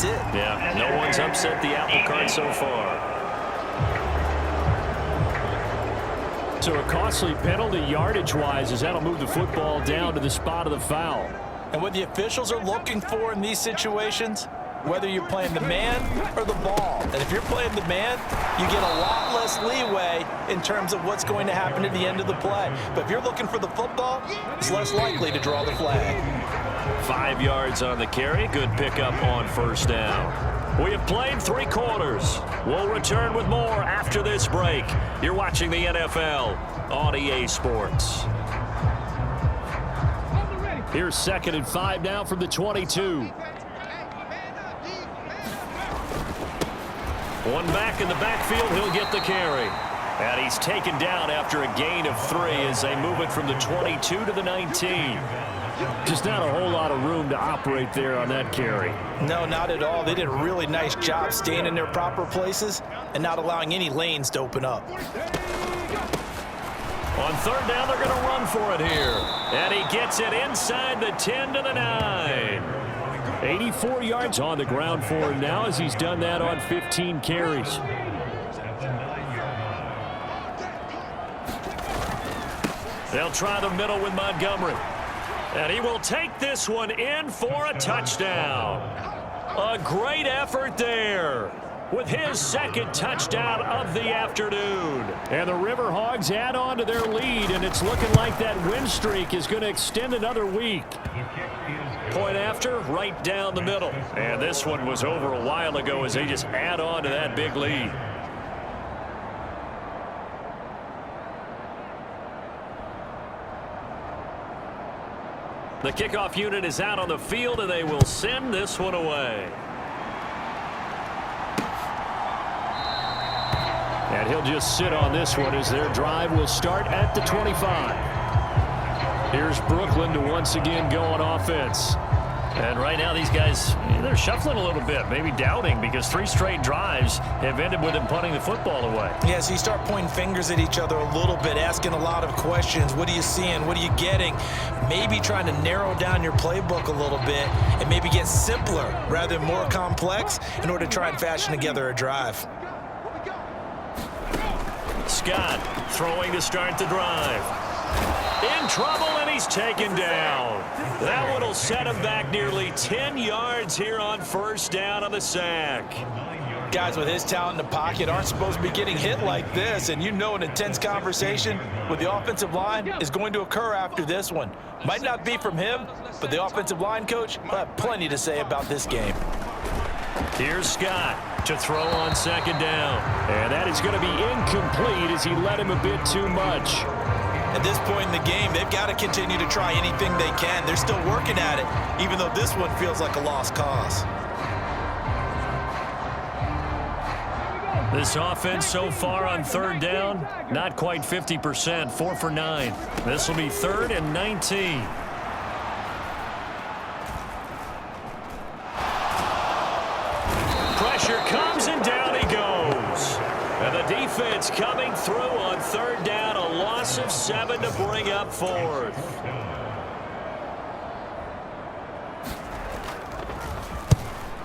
it. Yeah, no one's upset the apple cart so far. So a costly penalty yardage-wise as that'll move the football down to the spot of the foul. And what the officials are looking for in these situations, whether you're playing the man or the ball. And if you're playing the man, you get a lot less leeway in terms of what's going to happen at the end of the play. But if you're looking for the football, it's less likely to draw the flag. 5 yards on the carry. Good pickup on first down. We have played 3 quarters. We'll return with more after this break. You're watching the NFL on EA Sports. Here's 2nd and 5 now from the 22. One back in the backfield. He'll get the carry. And he's taken down after a gain of 3 as they move it from the 22 to the 19. Just not a whole lot of room to operate there on that carry. No, not at all. They did a really nice job staying in their proper places and not allowing any lanes to open up. On 3rd down, they're going to run for it here. And he gets it inside the 10 to the 9. 84 yards on the ground for him now as he's done that on 15 carries. They'll try the middle with Montgomery. And he will take this one in for a touchdown. A great effort there with his 2nd touchdown of the afternoon. And the River Hogs add on to their lead, and it's looking like that win streak is going to extend another week. Point after, right down the middle. And this one was over a while ago as they just add on to that big lead. The kickoff unit is out on the field, and they will send this one away. And he'll just sit on this one as their drive will start at the 25. Here's Brooklyn to once again go on offense. And right now these guys, they're shuffling a little bit, maybe doubting, because 3 straight drives have ended with them punting the football away. Yeah, so you start pointing fingers at each other a little bit, asking a lot of questions. What are you seeing? What are you getting? Maybe trying to narrow down your playbook a little bit and maybe get simpler rather than more complex in order to try and fashion together a drive. Scott throwing to start the drive. In trouble, and he's taken down. That one will set him back nearly 10 yards here on first down on the sack. Guys with his talent in the pocket aren't supposed to be getting hit like this, and you know an intense conversation with the offensive line is going to occur after this one. Might not be from him, but the offensive line coach will have plenty to say about this game. Here's Scott to throw on 2nd down. And that is going to be incomplete as he led him a bit too much. At this point in the game, they've got to continue to try anything they can. They're still working at it, even though this one feels like a lost cause. This offense so far on 3rd down, not quite 50%, 4 for 9. This will be 3rd and 19. Pressure comes, and down he goes. And the defense coming through on 3rd down, a loss of 7 to bring up 4th.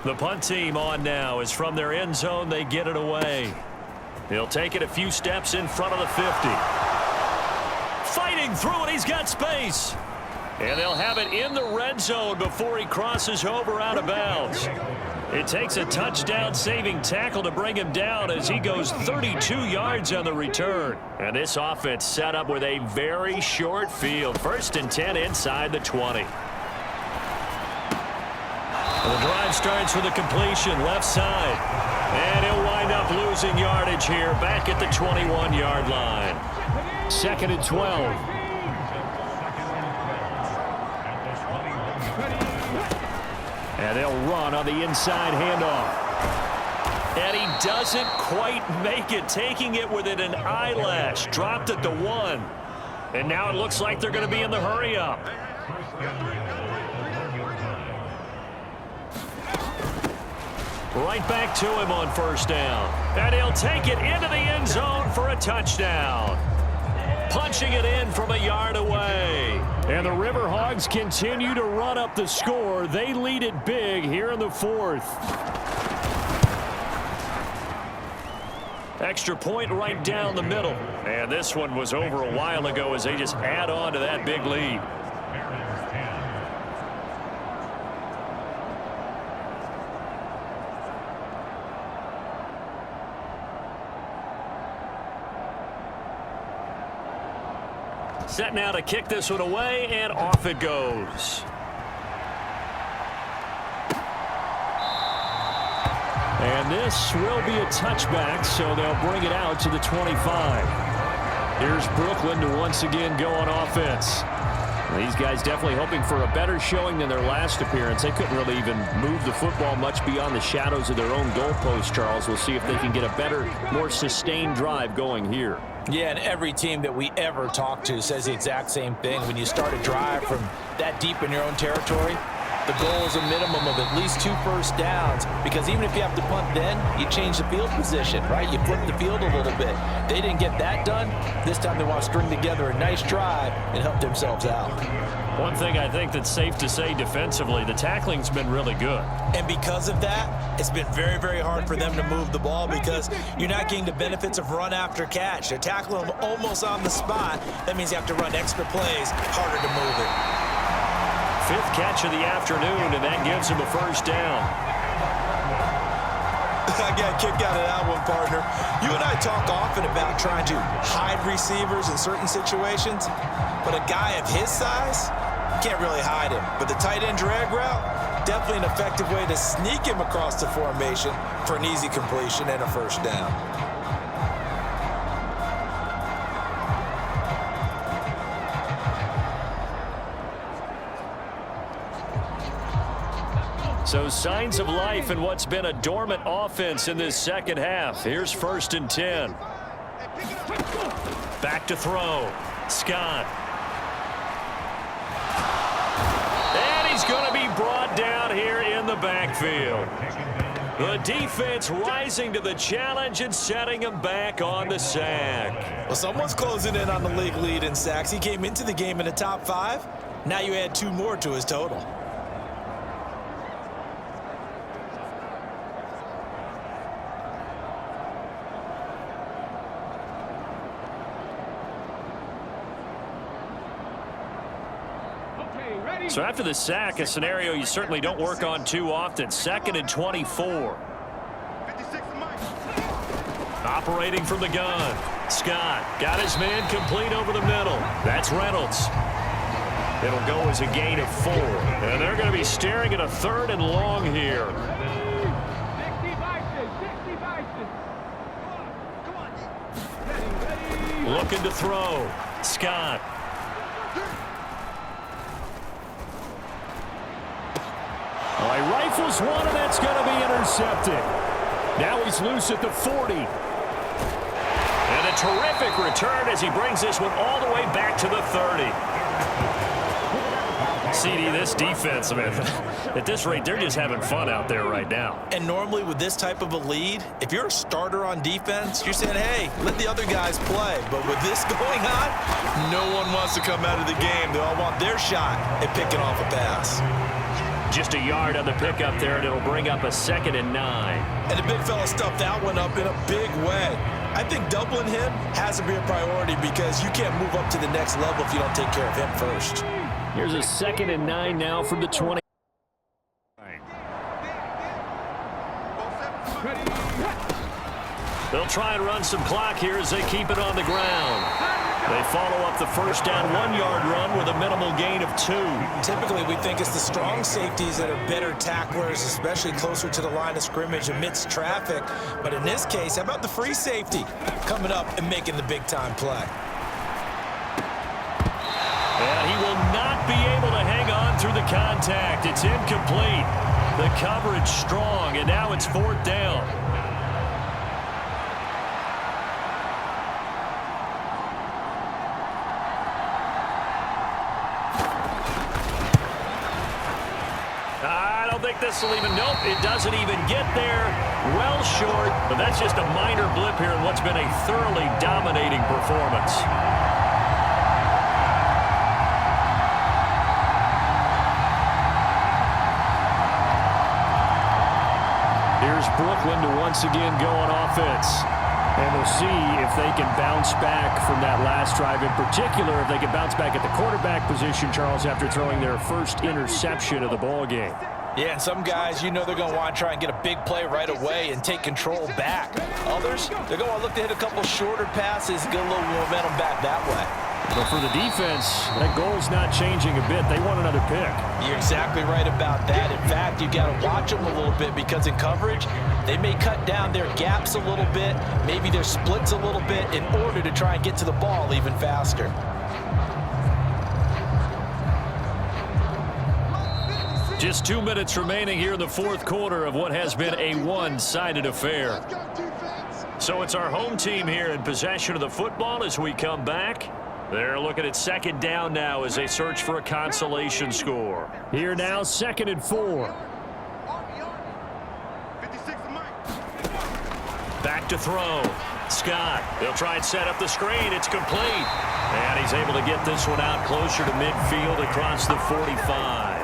The punt team on now is from their end zone. They get it away. He'll take it a few steps in front of the 50. Fighting through it. He's got space. And they'll have it in the red zone before he crosses over out of bounds. It takes a touchdown-saving tackle to bring him down as he goes 32 yards on the return. And this offense set up with a very short field. 1st and 10 inside the 20. The drive starts with a completion left side. And he'll wind up losing yardage here back at the 21-yard line. 2nd and 12. And they'll run on the inside handoff. And he doesn't quite make it, taking it within an eyelash. Dropped at the 1. And now it looks like they're going to be in the hurry-up. Right back to him on 1st down. And he'll take it into the end zone for a touchdown. punching it in from a yard away. And the River Hogs continue to run up the score. They lead it big here in the fourth. Extra point right down the middle. And this one was over a while ago as they just add on to that big lead. Set now to kick this one away, and off it goes. And this will be a touchback, so they'll bring it out to the 25. Here's Brooklyn to once again go on offense. These guys definitely hoping for a better showing than their last appearance. They couldn't really even move the football much beyond the shadows of their own goalpost, Charles. We'll see if they can get a better, more sustained drive going here. Yeah, and every team that we ever talk to says the exact same thing. When you start a drive from that deep in your own territory, the goal is a minimum of at least 2 first downs, because even if you have to punt then, you change the field position, right? You flip the field a little bit. They didn't get that done. This time they want to string together a nice drive and help themselves out. One thing I think that's safe to say defensively, the tackling's been really good. And because of that, it's been very, very hard for them to move the ball because you're not getting the benefits of run after catch. They're tackling them almost on the spot. That means you have to run extra plays, harder to move it. 5th catch of the afternoon, and that gives him a first down. I got a kick out of that one, partner. You and I talk often about trying to hide receivers in certain situations, but a guy of his size, can't really hide him. But the tight end drag route, definitely an effective way to sneak him across the formation for an easy completion and a first down. So signs of life in what's been a dormant offense in this second half. Here's 1st and 10. Back to throw. Scott. And he's going to be brought down here in the backfield. The defense rising to the challenge and setting him back on the sack. Well, someone's closing in on the league lead in sacks. He came into the game in the top 5. Now you add 2 more to his total. So after the sack, a scenario you certainly don't work on too often. 2nd and 24. Operating from the gun. Scott got his man complete over the middle. That's Reynolds. It'll go as a gain of 4. And they're going to be staring at a 3rd and long here. Looking to throw. Scott. He rifles one, and that's going to be intercepted. Now he's loose at the 40. And a terrific return as he brings this one all the way back to the 30. CD, this defense, man, at this rate, they're just having fun out there right now. And normally with this type of a lead, if you're a starter on defense, you're saying, hey, let the other guys play. But with this going on, no one wants to come out of the game. They all want their shot at picking off a pass. Just a yard on the pickup there, and it'll bring up a 2nd and 9. And the big fella stuffed that one up in a big way. I think doubling him has to be a priority because you can't move up to the next level if you don't take care of him first. Here's a 2nd and 9 now from the 20. They'll try and run some clock here as they keep it on the ground. They follow up the first down 1-yard run with a minimal gain of 2. Typically, we think it's the strong safeties that are better tacklers, especially closer to the line of scrimmage amidst traffic. But in this case, how about the free safety coming up and making the big-time play? And he will not be able to hang on through the contact. It's incomplete. The coverage strong, and now it's 4th down. This will even, nope, it doesn't even get there. Well short, but that's just a minor blip here in what's been a thoroughly dominating performance. Here's Brooklyn to once again go on offense. And we'll see if they can bounce back from that last drive. In particular, if they can bounce back at the quarterback position, Charles, after throwing their first interception of the ball game. Yeah, and some guys, you know they're going to want to try and get a big play right away and take control back. Others, they're going to look to hit a couple shorter passes, get a little momentum back that way. But for the defense, that goal's not changing a bit. They want another pick. You're exactly right about that. In fact, you've got to watch them a little bit because in coverage, they may cut down their gaps a little bit, maybe their splits a little bit in order to try and get to the ball even faster. Just 2 minutes remaining here in the fourth quarter of what has been a one-sided affair. So it's our home team here in possession of the football as we come back. They're looking at second down now as they search for a consolation score. Here now, 2nd and 4. Back to throw. Scott, they'll try and set up the screen. It's complete. And he's able to get this one out closer to midfield across the 45.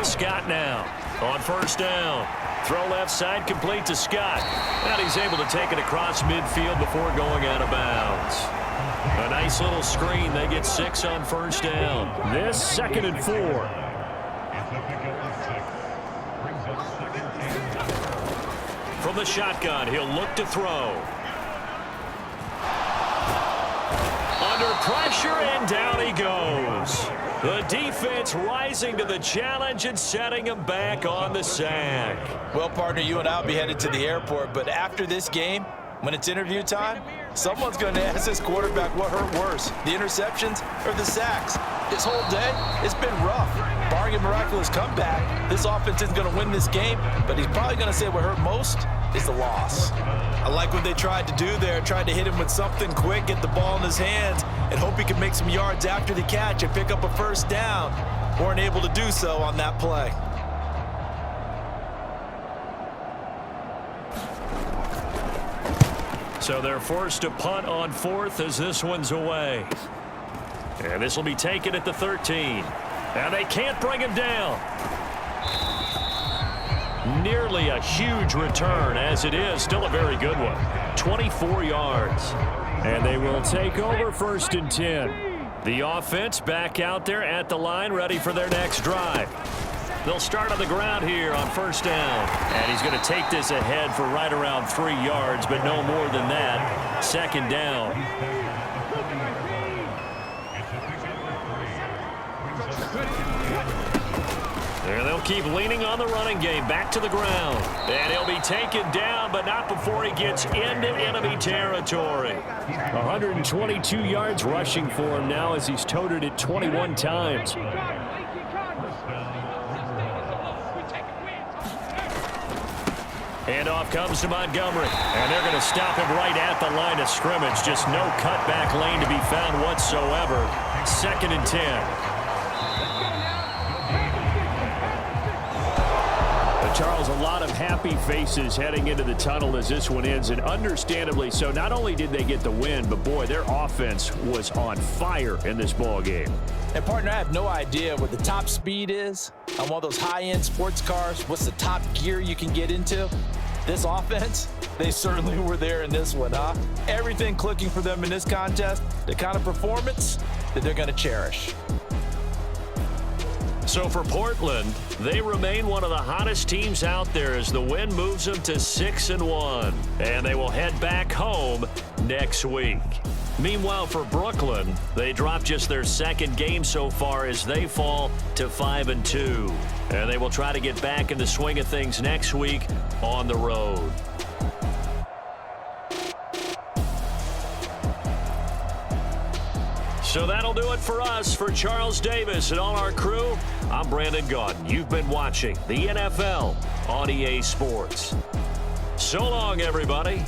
Scott now on first down. Throw left side, complete to Scott. And he's able to take it across midfield before going out of bounds. A nice little screen. They get 6 on first down. This 2nd and 4. From the shotgun, he'll look to throw. Under pressure, and down he goes. The defense rising to the challenge and setting him back on the sack. Well, partner, you and I will be headed to the airport, but after this game, when it's interview time, someone's going to ask this quarterback what hurt worse, the interceptions or the sacks. This whole day, it's been rough. Barring a miraculous comeback, this offense isn't going to win this game, but he's probably going to say what hurt most is the loss. I like what they tried to do there, tried to hit him with something quick, get the ball in his hands, and hope he could make some yards after the catch and pick up a first down. Weren't able to do so on that play. So they're forced to punt on 4th as this one's away. And this will be taken at the 13. And they can't bring him down. Nearly a huge return as it is. Still a very good one. 24 yards. And they will take over 1st and 10. The offense back out there at the line, ready for their next drive. They'll start on the ground here on first down. And he's going to take this ahead for right around 3 yards, but no more than that. 2nd down. And they'll keep leaning on the running game. Back to the ground. And he'll be taken down, but not before he gets into enemy territory. 122 yards rushing for him now as he's toted it 21 times. Handoff comes to Montgomery. And they're going to stop him right at the line of scrimmage. Just no cutback lane to be found whatsoever. 2nd and 10. Charles, a lot of happy faces heading into the tunnel as this one ends, and understandably so. Not only did they get the win, but boy, their offense was on fire in this ball game. And partner, I have no idea what the top speed is on one of those high-end sports cars. What's the top gear you can get into? This offense, they certainly were there in this one, huh? Everything clicking for them in this contest, the kind of performance that they're going to cherish. So for Portland, they remain one of the hottest teams out there as the win moves them to 6-1. And they will head back home next week. Meanwhile, for Brooklyn, they dropped just their 2nd game so far as they fall to 5-2. And they will try to get back in the swing of things next week on the road. So that'll do it for us. For Charles Davis and all our crew, I'm Brandon Gaudin. You've been watching the NFL on EA Sports. So long, everybody.